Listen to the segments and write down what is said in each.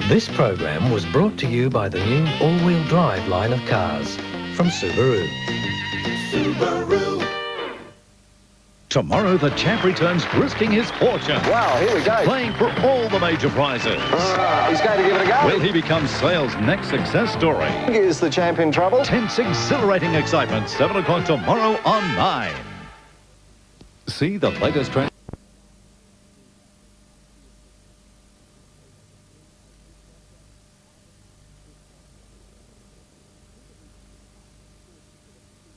This program was brought to you by the new all-wheel drive line of cars from Subaru. Subaru. Tomorrow, the champ returns risking his fortune. Wow, here we go. Playing for all the major prizes. He's going to give it a go. Will he become Sale's next success story? Is the champ in trouble? Tense, exhilarating excitement. 7 o'clock tomorrow on 9. See the latest trend.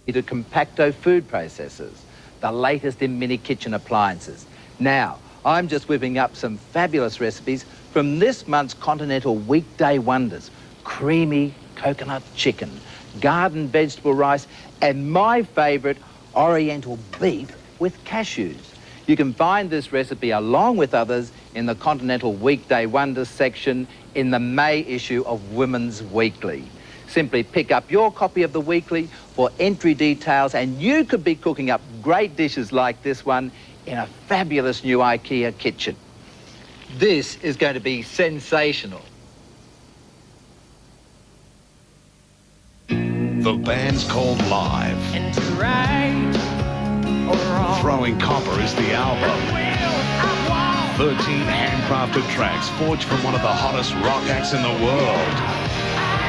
To compacto food processors, the latest in mini kitchen appliances. Now, I'm just whipping up some fabulous recipes from this month's Continental Weekday Wonders. Creamy coconut chicken, garden vegetable rice, and my favourite, Oriental beef with cashews. You can find this recipe along with others in the Continental Weekday Wonders section in the May issue of Women's Weekly. Simply pick up your copy of the weekly for entry details, and you could be cooking up great dishes like this one in a fabulous new IKEA kitchen. This is going to be sensational. The band's called Live. And to right or wrong. Throwing Copper is the album. 13 handcrafted tracks forged from one of the hottest rock acts in the world.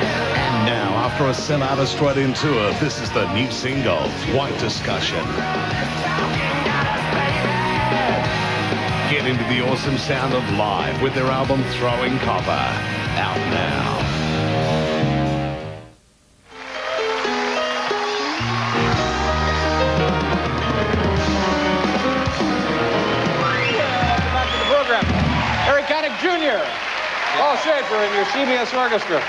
And now, after a sellout Australian tour, this is the new single, White Discussion. Get into the awesome sound of Live with their album Throwing Copper. Out now. Back to the program. Harry Connick Jr. Paul Schaefer and your CBS Orchestra.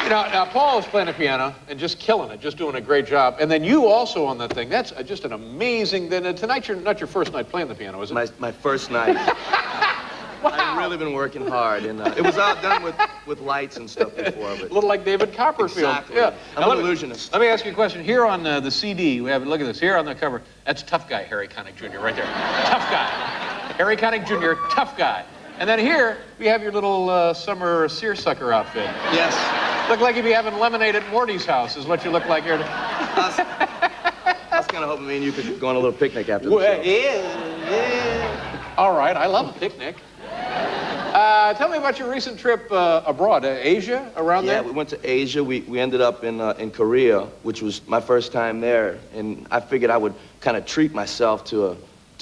You know, now Paul is playing the piano and just killing it, just doing a great job. And then you also on that thing. That's just an amazing... Tonight, you're not your first night playing the piano, is it? My first night. Wow. I've really been working hard, and it was all done with lights and stuff before. But A little like David Copperfield. exactly. Yeah. I'm Now, an illusionist. Let me ask you a question. Here on the CD, we have, look at this. Here on the cover, that's Tough Guy Harry Connick Jr. right there. Tough guy. Harry Connick Jr., tough guy. And then here, we have your little summer seersucker outfit. Yes. Look like you'd be having lemonade at Morty's house is what you look like here. I was kind of hoping me and you could go on a little picnic after the Well, show. yeah. All right, I love a picnic. Tell me about your recent trip abroad, Asia, around there? Yeah, we went to Asia. We ended up in Korea, which was my first time there, and I figured I would kind of treat myself to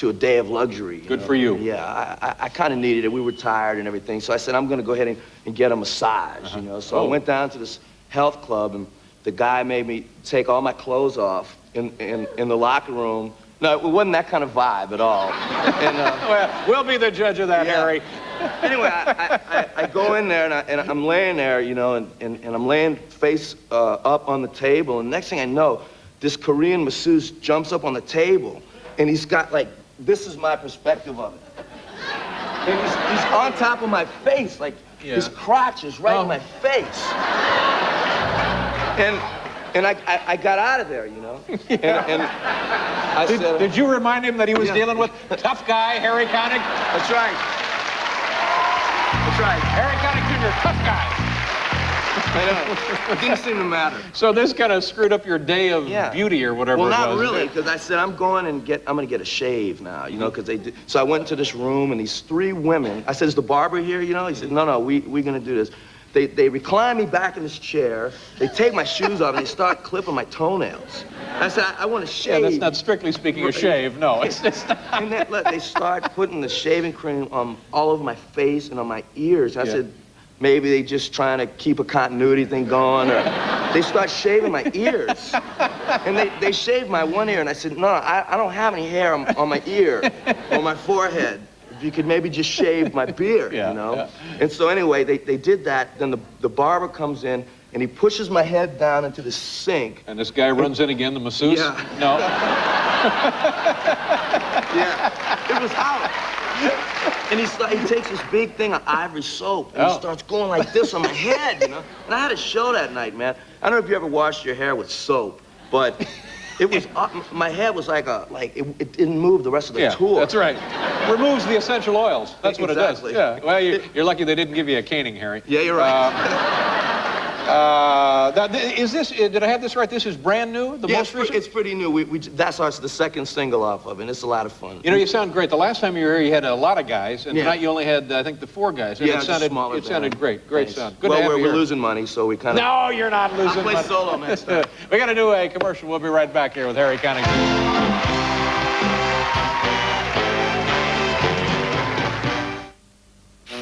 a day of luxury. Good for you. Yeah, I kind of needed it. We were tired and everything, so I said, I'm going to go ahead and get a massage, you know. So I went down to this health club, and the guy made me take all my clothes off in the locker room. No, it wasn't that kind of vibe at all. And, Well, we'll be the judge of that, yeah. Harry. Anyway, I go in there, and I'm laying there, you know, and I'm laying face up on the table, and next thing I know, this Korean masseuse jumps up on the table, and he's got, like, this is my perspective of it. And he's on top of my face, like, his crotch is right in my face. And I got out of there, you know? And I said... Did you remind him that he was dealing with tough guy Harry Connick? That's right. That's right. Harry Connick Jr., tough guy. I know. It didn't seem to matter. So this kind of screwed up your day of beauty or whatever well, it was. Not really, because I said, I'm going to get a shave now, you know, because they did. So I went into this room, and these 3 women, I said, is the barber here, you know? He said, no, we're going to do this. They recline me back in this chair, they take my shoes off, and they start clipping my toenails. I said, I want to shave. Yeah, that's not strictly speaking a shave, no. It's not. And then, look, they start putting the shaving cream all over my face and on my ears. And I said, maybe they just trying to keep a continuity thing going, or they start shaving my ears. And they shaved my one ear, and I said, no, I don't have any hair on my ear or my forehead. If you could maybe just shave my beard, you know? Yeah. And so anyway, they did that. Then the barber comes in, and he pushes my head down into the sink. And this guy runs in again, the masseuse? Yeah. No. Yeah, it was out. And he takes this big thing of ivory soap, and he starts going like this on my head, you know? And I had a show that night, man. I don't know if you ever washed your hair with soap, but it was, my head was like it didn't move the rest of the tour. That's right. removes the essential oils. That's what Exactly. it does. Yeah. Well, you're lucky they didn't give you a caning, Harry. Yeah, you're right. Did I have this right? This is brand new? The Yeah, most recent? it's pretty new. That's the second single off of it, and it's a lot of fun. You know, you sound great. The last time you were here, you had a lot of guys, and Yeah. tonight you only had, I think, the 4 guys. And Yeah, it it's a sounded, smaller it sounded band. great. Great Thanks. sound. Good well, to have you we're here. losing money, so we kind of... No, you're not losing I'll play money. solo next time. We got to do a commercial. We'll be right back here with Harry Connick.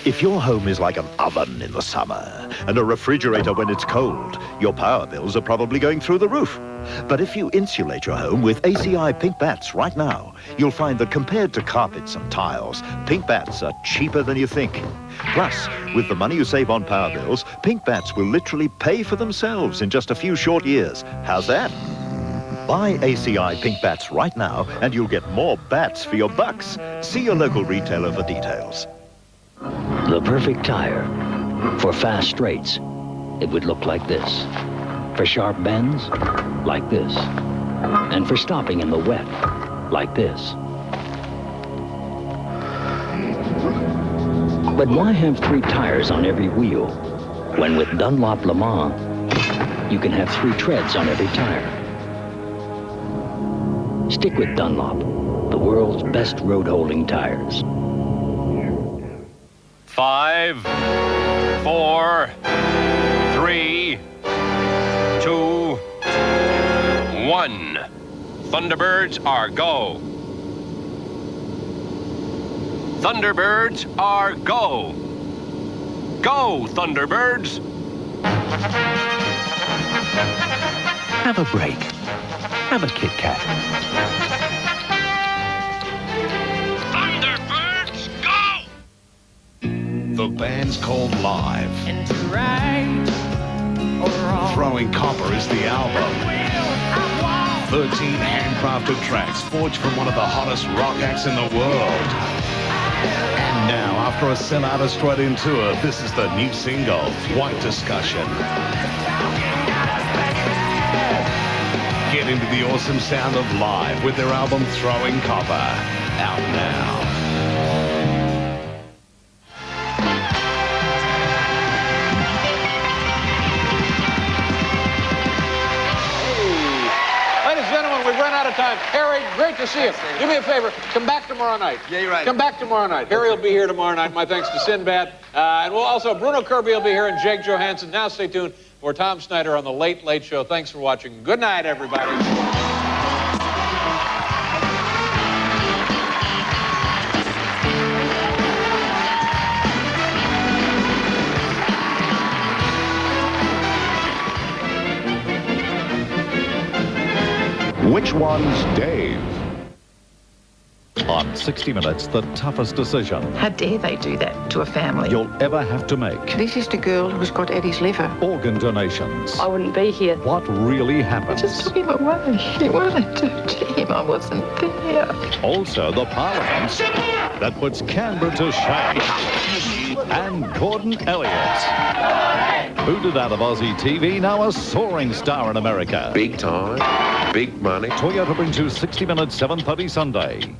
If your home is like an oven in the summer and a refrigerator when it's cold, your power bills are probably going through the roof. But if you insulate your home with ACI Pink Bats right now, you'll find that compared to carpets and tiles, Pink Bats are cheaper than you think. Plus, with the money you save on power bills, Pink Bats will literally pay for themselves in just a few short years. How's that? Buy ACI Pink Bats right now and you'll get more bats for your bucks. See your local retailer for details. The perfect tire. For fast straights, it would look like this. For sharp bends, like this. And for stopping in the wet, like this. But why have 3 tires on every wheel, when with Dunlop Le Mans, you can have 3 treads on every tire? Stick with Dunlop, the world's best road-holding tires. 5, 4, 3, 2, 1. Thunderbirds are go. Thunderbirds are go. Go, Thunderbirds. Have a break. Have a Kit Kat. Thunderbirds, go! The band's called Live. And to right or wrong. Throwing Copper is the album. 13 handcrafted tracks forged from one of the hottest rock acts in the world. And now, after a sellout Australian tour, this is the new single, White Discussion. Get into the awesome sound of Live with their album Throwing Copper. Out now. Ladies and gentlemen, we've run out of time. Harry, great to see you. Do me a favor. Come back tomorrow night. Yeah, you're right. Come back tomorrow night. Harry will be here tomorrow night. My thanks to Sinbad. And we'll also, Bruno Kirby will be here and Jake Johansson. Now stay tuned for Tom Snyder on The Late Late Show. Thanks for watching. Good night, everybody. Which one's Dave? On 60 Minutes, the toughest decision How dare they do that to a family? you'll ever have to make. This is the girl who's got Eddie's liver. Organ donations. I wouldn't be here. What really I happens? just took him away. What did I do to him? I wasn't there. Also, the Parliament that puts Canberra to shame. And Gordon Elliott, who did out of Aussie TV, now a soaring star in America. Big time, big money. Toyota brings you 60 Minutes, 7:30 Sunday.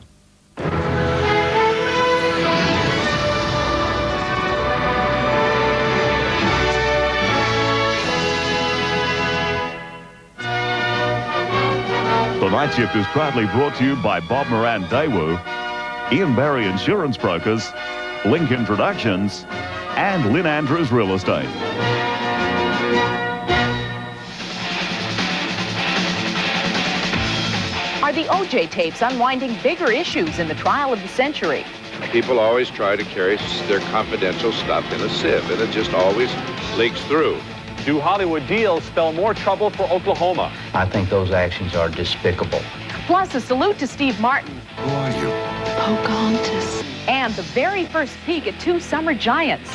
The Night Shift is proudly brought to you by Bob Moran Daewoo, Ian Barry Insurance Brokers, Link Introductions, and Lynn Andrews Real Estate. Are the OJ tapes unwinding bigger issues in the trial of the century? People always try to carry their confidential stuff in a sieve, and it just always leaks through. Do Hollywood deals spell more trouble for Oklahoma? I think those actions are despicable. Plus, a salute to Steve Martin. Who are you? Pocahontas. And the very first peek at 2 summer giants.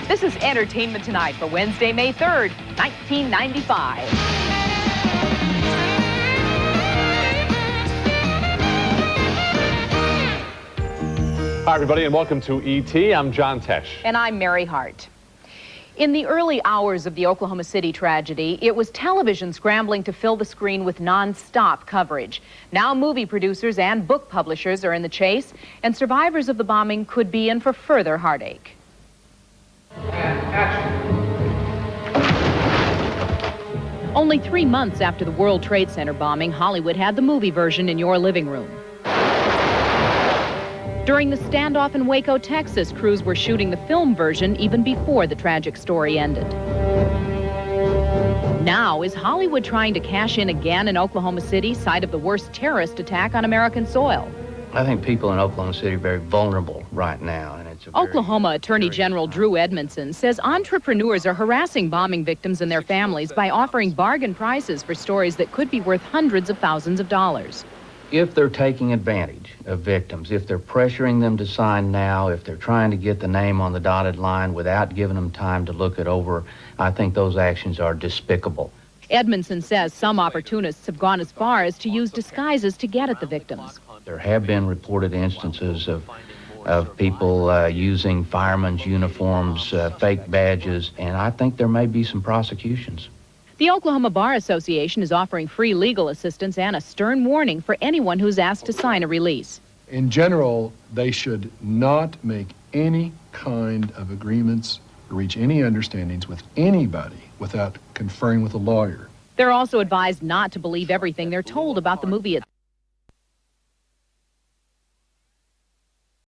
This is Entertainment Tonight for Wednesday, May 3rd, 1995. Hi, everybody, and welcome to E.T. I'm John Tesh. And I'm Mary Hart. In the early hours of the Oklahoma City tragedy, it was television scrambling to fill the screen with non-stop coverage. Now movie producers and book publishers are in the chase, and survivors of the bombing could be in for further heartache. Only 3 months after the World Trade Center bombing, Hollywood had the movie version in your living room. During the standoff in Waco, Texas, crews were shooting the film version even before the tragic story ended. Now, is Hollywood trying to cash in again in Oklahoma City, site of the worst terrorist attack on American soil? I think people in Oklahoma City are very vulnerable right now, and it's Oklahoma Attorney General Drew Edmondson says entrepreneurs are harassing bombing victims and their families by offering bargain prices for stories that could be worth hundreds of thousands of dollars. If they're taking advantage of victims, if they're pressuring them to sign now, if they're trying to get the name on the dotted line without giving them time to look it over, I think those actions are despicable. Edmondson says some opportunists have gone as far as to use disguises to get at the victims. There have been reported instances of people using firemen's uniforms, fake badges, and I think there may be some prosecutions. The Oklahoma Bar Association is offering free legal assistance and a stern warning for anyone who's asked to sign a release. In general, they should not make any kind of agreements or reach any understandings with anybody without conferring with a lawyer. They're also advised not to believe everything they're told about the movie itself.